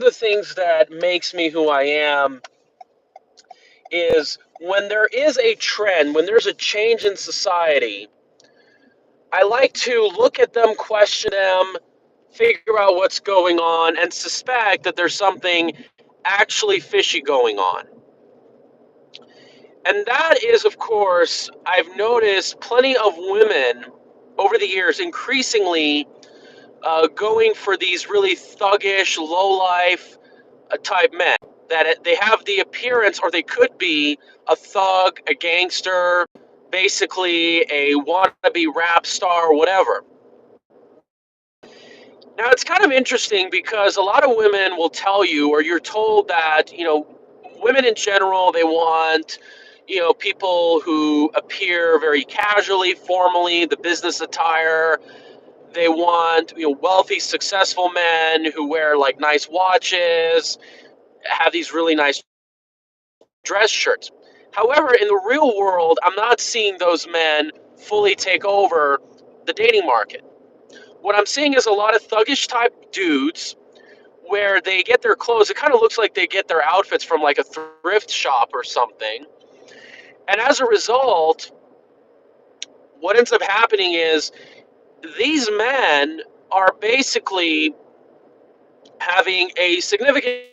the things that makes me who I am is when there is a trend, when there's a change in society, I like to look at them, question them, figure out what's going on, and suspect that there's something actually fishy going on. And that is, of course, I've noticed plenty of women over the years increasingly going for these really thuggish, low-life type men. They have the appearance, or they could be, a thug, a gangster, basically a wannabe rap star, whatever. Now, it's kind of interesting because a lot of women will tell you, or you're told that, women in general, they want, people who appear very casually, formally, the business attire. They want, wealthy, successful men who wear like nice watches, have these really nice dress shirts. However, in the real world, I'm not seeing those men fully take over the dating market. What I'm seeing is a lot of thuggish type dudes where they get their clothes. It kind of looks like they get their outfits from like a thrift shop or something. And as a result, what ends up happening is these men are basically having a significant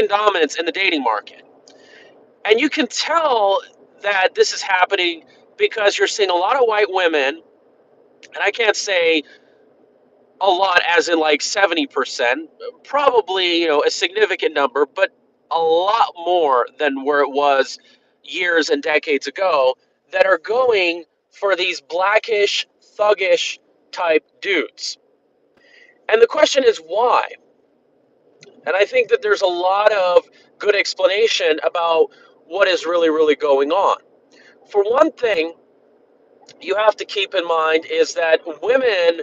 dominance in the dating market. And you can tell that this is happening because you're seeing a lot of white women, and I can't say a lot as in like 70%, probably, a significant number, but a lot more than where it was years and decades ago, that are going for these blackish, thuggish type dudes. And the question is why? And I think that there's a lot of good explanation about what is really, really going on. For one thing, you have to keep in mind is that women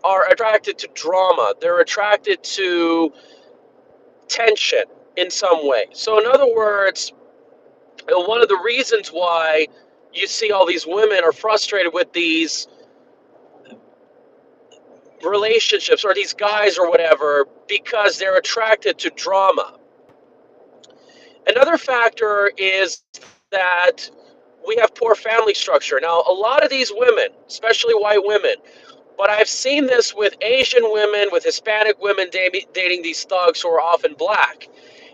are attracted to drama. They're attracted to tension in some way. So, in other words, one of the reasons why you see all these women are frustrated with these relationships or these guys or whatever because they're attracted to drama. Another factor is that we have poor family structure. Now, a lot of these women, especially white women, but I've seen this with Asian women, with Hispanic women dating these thugs who are often black.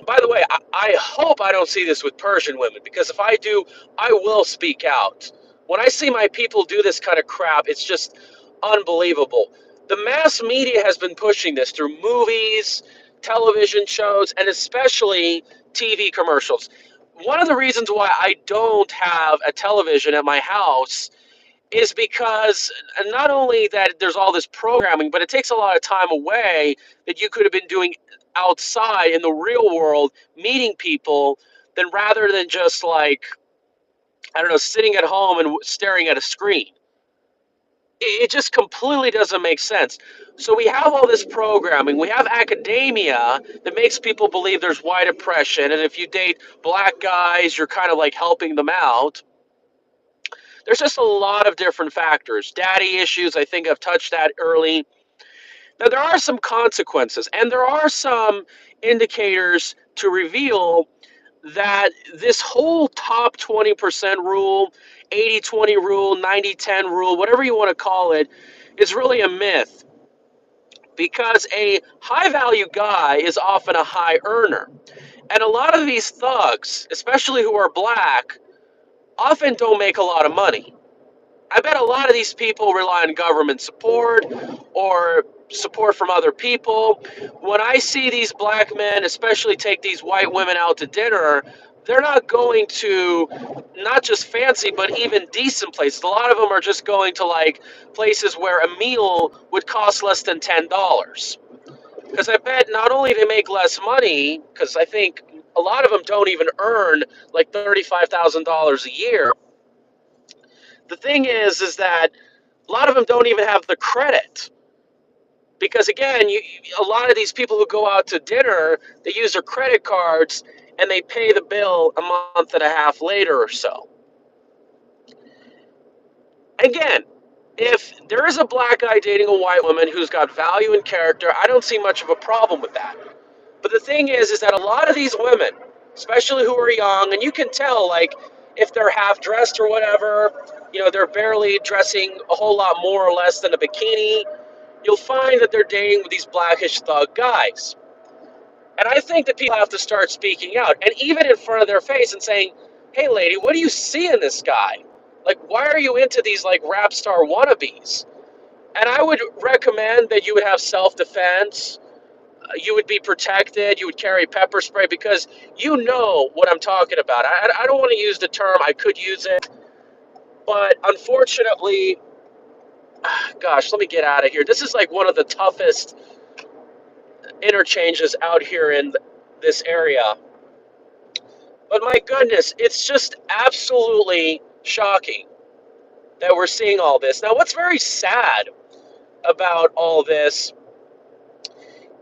By the way, I hope I don't see this with Persian women, because if I do, I will speak out. When I see my people do this kind of crap, it's just unbelievable. The mass media has been pushing this through movies, television shows, and especially TV commercials. One of the reasons why I don't have a television at my house is because not only that there's all this programming, but it takes a lot of time away that you could have been doing outside in the real world, meeting people, than rather than just like, I don't know, sitting at home and staring at a screen. It just completely doesn't make sense. So we have all this programming, we have academia that makes people believe there's white oppression, and if you date black guys, you're kind of like helping them out. There's just a lot of different factors. Daddy issues, I think I've touched that early. Now, there are some consequences, and there are some indicators to reveal that this whole top 20% rule, 80-20 rule, 90-10 rule, whatever you want to call it, is really a myth, because a high value guy is often a high earner. And a lot of these thugs, especially who are black, often don't make a lot of money. I bet a lot of these people rely on government support or support from other people. When I see these black men, especially take these white women out to dinner, they're not going to not just fancy, but even decent places. A lot of them are just going to like places where a meal would cost less than $10. Because I bet not only they make less money, because I think a lot of them don't even earn like $35,000 a year. The thing is that a lot of them don't even have the credit, because again, a lot of these people who go out to dinner, they use their credit cards and they pay the bill a month and a half later or so. Again, if there is a black guy dating a white woman who's got value and character, I don't see much of a problem with that. But the thing is that a lot of these women, especially who are young, and you can tell, like, if they're half dressed or whatever, they're barely dressing a whole lot more or less than a bikini, you'll find that they're dating with these blackish thug guys. And I think that people have to start speaking out, and even in front of their face and saying, hey, lady, what do you see in this guy? Like, why are you into these, like, rap star wannabes? And I would recommend that you would have self-defense. You would be protected. You would carry pepper spray because you know what I'm talking about. I don't want to use the term. I could use it. But unfortunately, gosh, let me get out of here. This is like one of the toughest interchanges out here in this area. But my goodness, it's just absolutely shocking that we're seeing all this. Now, what's very sad about all this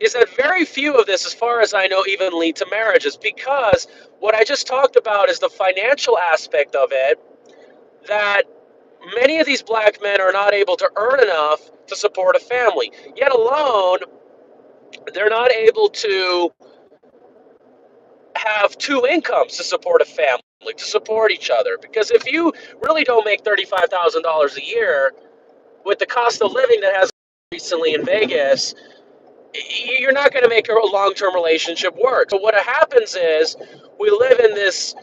is that very few of this, as far as I know, even lead to marriages, because what I just talked about is the financial aspect of it, that many of these black men are not able to earn enough to support a family, yet alone they're not able to have two incomes to support a family, to support each other. Because if you really don't make $35,000 a year, with the cost of living that has recently in Vegas, you're not going to make a long-term relationship work. So what happens is we live in this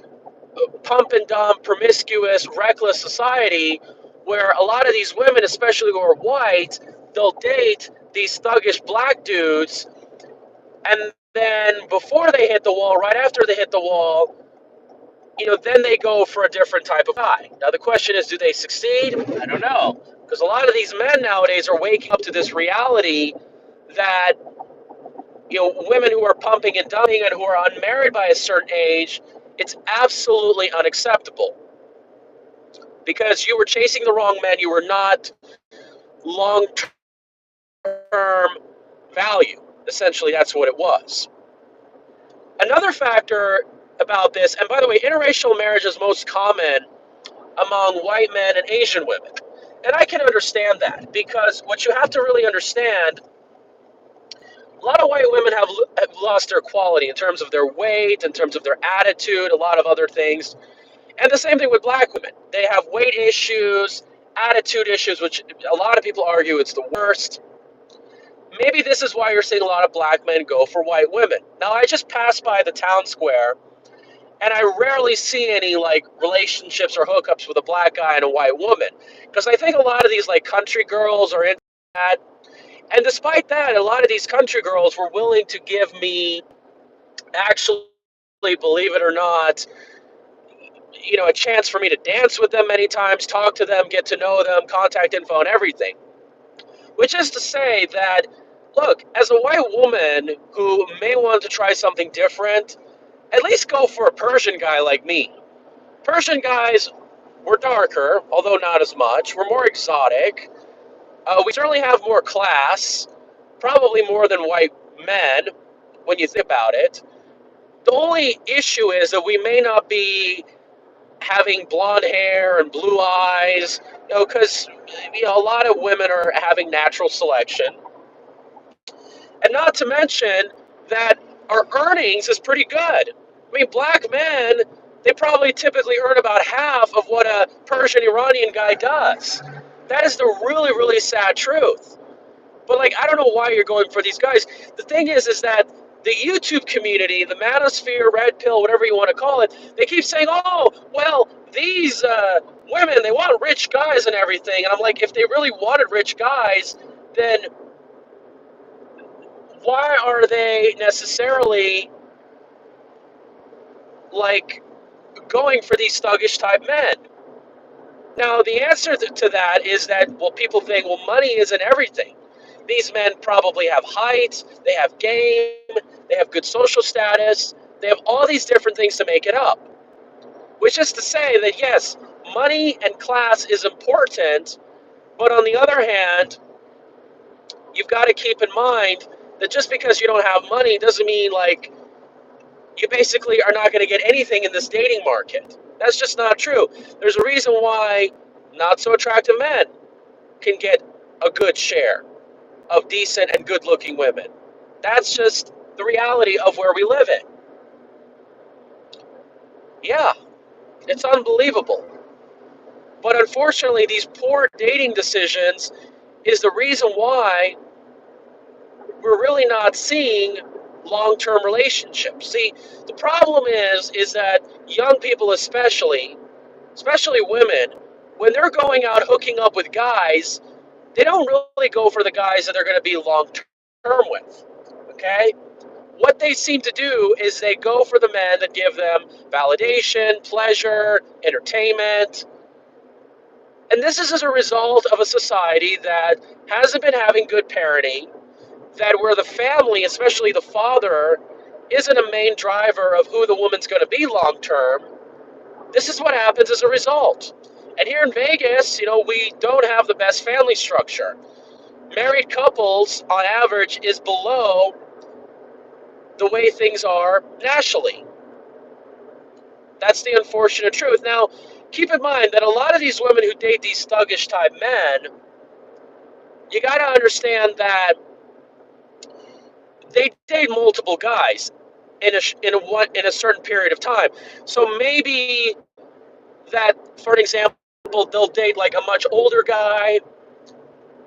pump and dump, promiscuous, reckless society where a lot of these women, especially who are white, they'll date these thuggish black dudes, and then before they hit the wall, right after they hit the wall, then they go for a different type of guy. Now the question is, do they succeed? I don't know, because a lot of these men nowadays are waking up to this reality that women who are pumping and dumping and who are unmarried by a certain age, it's absolutely unacceptable. Because you were chasing the wrong men, you were not long-term value. Essentially, that's what it was. Another factor about this, and by the way, interracial marriage is most common among white men and Asian women. And I can understand that, because what you have to really understand, a lot of white women have lost their quality in terms of their weight, in terms of their attitude, a lot of other things. And the same thing with black women. They have weight issues, attitude issues, which a lot of people argue it's the worst. Maybe this is why you're seeing a lot of black men go for white women. Now, I just passed by the town square, and I rarely see any, like, relationships or hookups with a black guy and a white woman. Because I think a lot of these, like, country girls are into that. And despite that, a lot of these country girls were willing to give me, actually, believe it or not, a chance for me to dance with them many times, talk to them, get to know them, contact info and everything. Which is to say that, look, as a white woman who may want to try something different, at least go for a Persian guy like me. Persian guys, we're darker, although not as much. We're more exotic. We certainly have more class, probably more than white men, when you think about it. The only issue is that we may not be having blonde hair and blue eyes, because a lot of women are having natural selection. And not to mention that our earnings is pretty good. I mean, black men, they probably typically earn about half of what a Persian Iranian guy does. That is the really, really sad truth. But, like, I don't know why you're going for these guys. The thing is that the YouTube community, the manosphere, red pill, whatever you want to call it, they keep saying, oh, well, these women, they want rich guys and everything. And I'm like, if they really wanted rich guys, then why are they necessarily, like, going for these thuggish type men? Now, the answer to that is that, well, people think, well, money isn't everything. These men probably have height, they have game, they have good social status, they have all these different things to make it up. Which is to say that, yes, money and class is important, but on the other hand, you've got to keep in mind that just because you don't have money doesn't mean, like, you basically are not going to get anything in this dating market. That's just not true. There's a reason why not so attractive men can get a good share of decent and good-looking women. That's just the reality of where we live in. Yeah, it's unbelievable. But unfortunately, these poor dating decisions is the reason why we're really not seeing long-term relationships. See, the problem is that young people especially women, when they're going out hooking up with guys, they don't really go for the guys that they're going to be long-term with. Okay? What they seem to do is they go for the men that give them validation, pleasure, entertainment. And this is as a result of a society that hasn't been having good parenting, that where the family, especially the father, isn't a main driver of who the woman's going to be long term. This is what happens as a result. And here in Vegas, we don't have the best family structure. Married couples, on average, is below the way things are nationally. That's the unfortunate truth. Now, keep in mind that a lot of these women who date these thuggish type men, you got to understand that they date multiple guys in a certain period of time. So maybe that, for an example, they'll date like a much older guy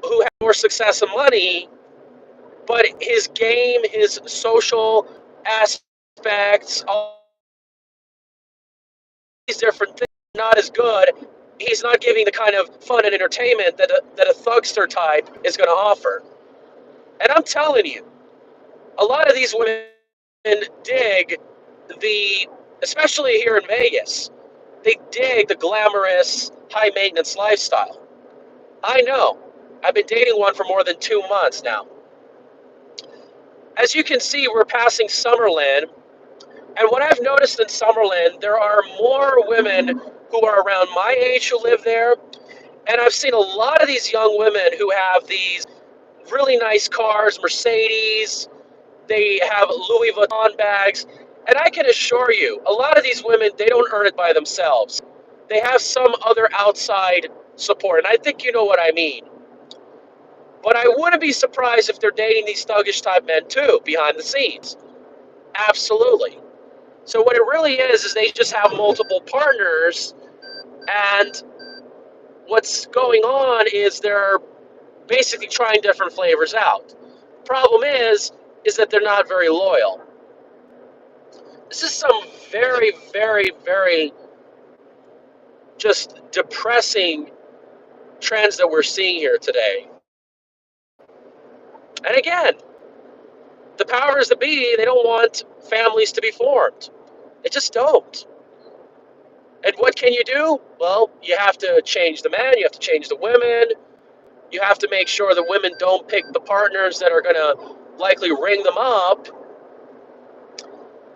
who has more success and money, but his game, his social aspects, all these different things are not as good. He's not giving the kind of fun and entertainment that a thugster type is going to offer. And I'm telling you, a lot of these women dig the, especially here in Vegas, they dig the glamorous, high maintenance lifestyle. I know. I've been dating one for more than 2 months now. As you can see, we're passing Summerlin, and what I've noticed in Summerlin, there are more women who are around my age who live there, and I've seen a lot of these young women who have these really nice cars, Mercedes, they have Louis Vuitton bags, and I can assure you, a lot of these women, they don't earn it by themselves. They have some other outside support, and I think you know what I mean. But I wouldn't be surprised if they're dating these thuggish type men too, behind the scenes. Absolutely. So what it really is they just have multiple partners, and what's going on is they're basically trying different flavors out. Problem is that they're not very loyal. This is some very, very, very just depressing trends that we're seeing here today. And again, the powers that be, they don't want families to be formed. They just don't. And what can you do? Well, you have to change the men, you have to change the women, you have to make sure the women don't pick the partners that are going to likely ring them up.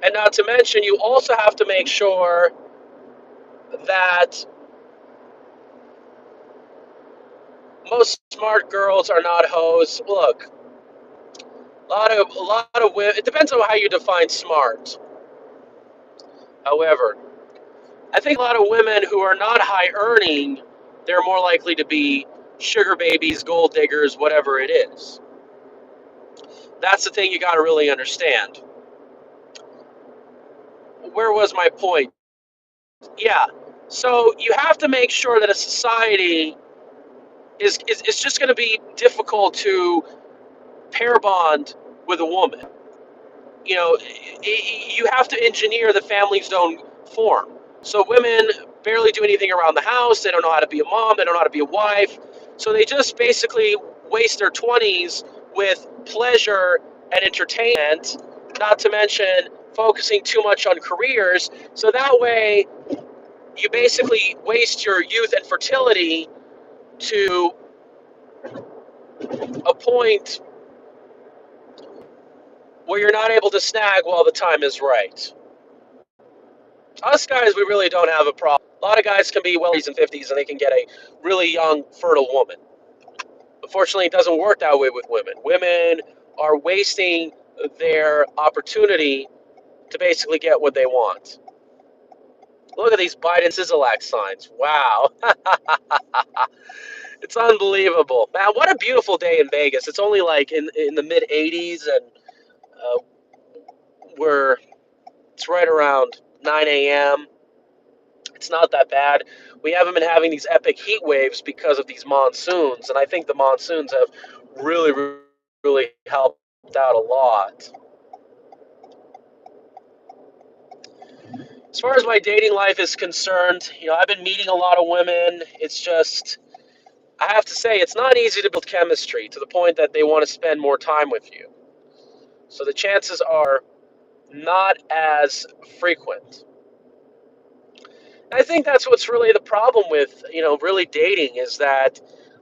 And not to mention, you also have to make sure that most smart girls are not hoes. Look, a lot of women. It depends on how you define smart. However, I think a lot of women who are not high earning, they're more likely to be sugar babies, gold diggers, whatever it is. That's the thing you got to really understand. Where was my point? Yeah. So you have to make sure that a society is just going to be difficult to pair bond with a woman. You have to engineer the family's own form. So women barely do anything around the house. They don't know how to be a mom. They don't know how to be a wife. So they just basically waste their 20s with pleasure and entertainment, not to mention focusing too much on careers. So that way, you basically waste your youth and fertility to a point where you're not able to snag while the time is right. Us guys, we really don't have a problem. A lot of guys can be well in 50s and they can get a really young, fertile woman. Unfortunately, it doesn't work that way with women. Women are wasting their opportunity to basically get what they want. Look at these Biden Sizzlack signs. Wow. It's unbelievable. Man, what a beautiful day in Vegas. It's only like in the mid 80s, and it's right around 9 a.m. It's not that bad. We haven't been having these epic heat waves because of these monsoons, and I think the monsoons have really, really helped out a lot. As far as my dating life is concerned, I've been meeting a lot of women. It's just, I have to say, it's not easy to build chemistry to the point that they want to spend more time with you. So the chances are not as frequent. I think that's what's really the problem with, really dating is that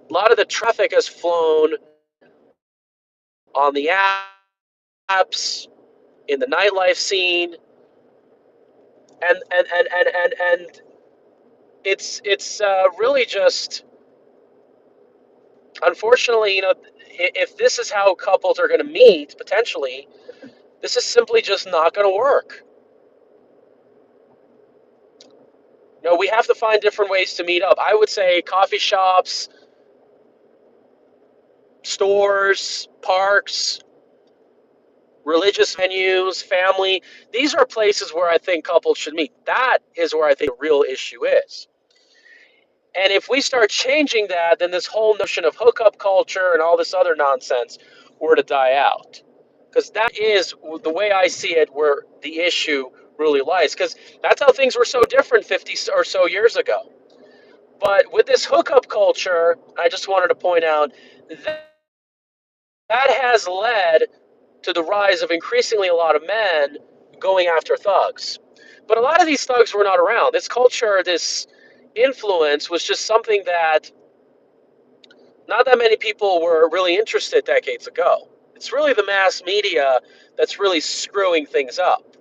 a lot of the traffic has flown on the apps, in the nightlife scene, and it's really just, unfortunately, if this is how couples are going to meet potentially, this is simply just not going to work. We have to find different ways to meet up. I would say coffee shops, stores, parks, religious venues, family. These are places where I think couples should meet. That is where I think the real issue is. And if we start changing that, then this whole notion of hookup culture and all this other nonsense were to die out. Because that is the way I see it, where the issue really lies. Because that's how things were so different 50 or so years ago. But with this hookup culture, I just wanted to point out that has led to the rise of increasingly a lot of men going after thugs. But a lot of these thugs were not around. This culture, this influence was just something that not that many people were really interested decades ago. It's really the mass media that's really screwing things up.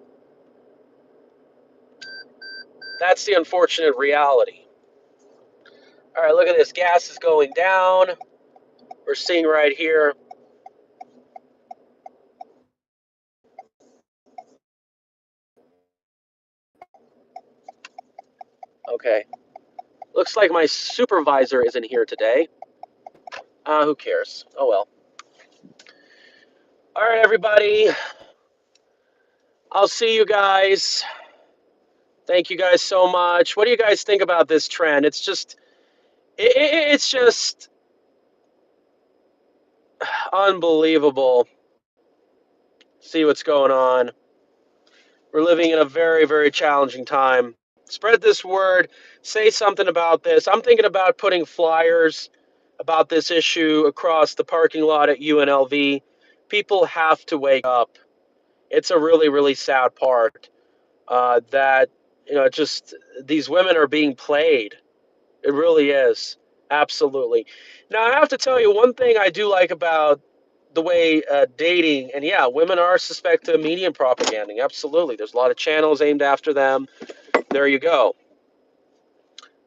That's the unfortunate reality. All right, look at this. Gas is going down. We're seeing right here. Okay. Looks like my supervisor isn't here today. Who cares? Oh well. All right, everybody. I'll see you guys. Thank you guys so much. What do you guys think about this trend? It's just unbelievable. See what's going on. We're living in a very, very challenging time. Spread this word. Say something about this. I'm thinking about putting flyers about this issue across the parking lot at UNLV. People have to wake up. It's a really, really sad part that, just these women are being played. It really is. Absolutely. Now, I have to tell you one thing I do like about the way dating, and yeah, women are suspected of medium propaganding. Absolutely. There's a lot of channels aimed after them. There you go.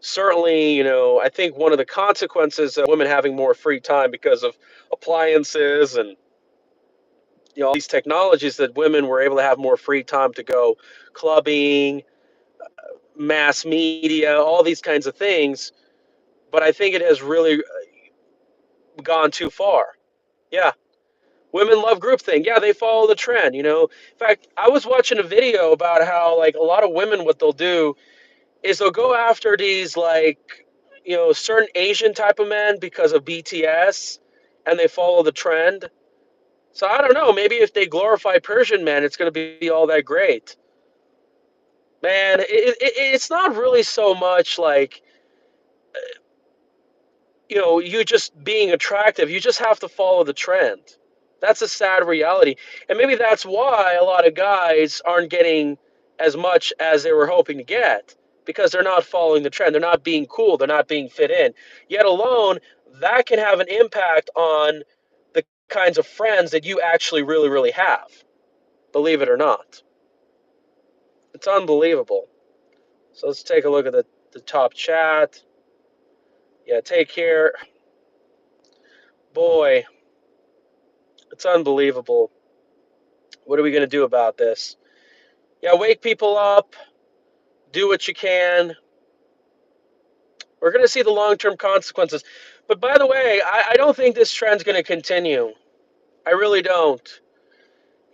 Certainly, I think one of the consequences of women having more free time because of appliances and all these technologies, that women were able to have more free time to go clubbing, mass media, all these kinds of things. But I think it has really gone too far. Yeah. Women love groupthink. Yeah, they follow the trend. In fact, I was watching a video about how, like, a lot of women, what they'll do is they'll go after these, like, certain Asian type of men because of BTS, and they follow the trend. So I don't know. Maybe if they glorify Persian men, it's going to be all that great. Man, it's not really so much like, you just being attractive. You just have to follow the trend. That's a sad reality. And maybe that's why a lot of guys aren't getting as much as they were hoping to get, because they're not following the trend. They're not being cool. They're not being fit in. Yet alone, that can have an impact on the kinds of friends that you actually really, really have. Believe it or not. It's unbelievable. So let's take a look at the top chat. Yeah, take care. Boy, it's unbelievable. What are we going to do about this? Yeah, wake people up. Do what you can. We're going to see the long-term consequences. But by the way, I don't think this trend's going to continue. I really don't.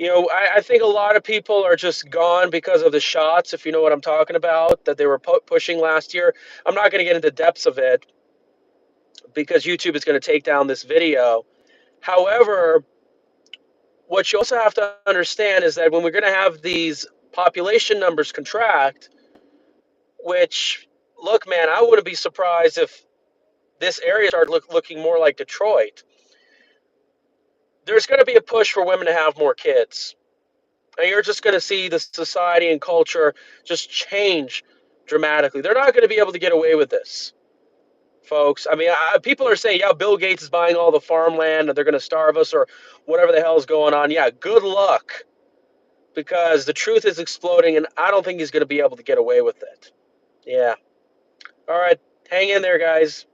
I think a lot of people are just gone because of the shots, if you know what I'm talking about, that they were pushing last year. I'm not going to get into depths of it because YouTube is going to take down this video. However, what you also have to understand is that when we're going to have these population numbers contract, which, look, man, I wouldn't be surprised if this area started looking more like Detroit. There's going to be a push for women to have more kids. And you're just going to see the society and culture just change dramatically. They're not going to be able to get away with this, folks. I mean, people are saying, yeah, Bill Gates is buying all the farmland and they're going to starve us or whatever the hell is going on. Yeah, good luck, because the truth is exploding and I don't think he's going to be able to get away with it. Yeah. All right. Hang in there, guys.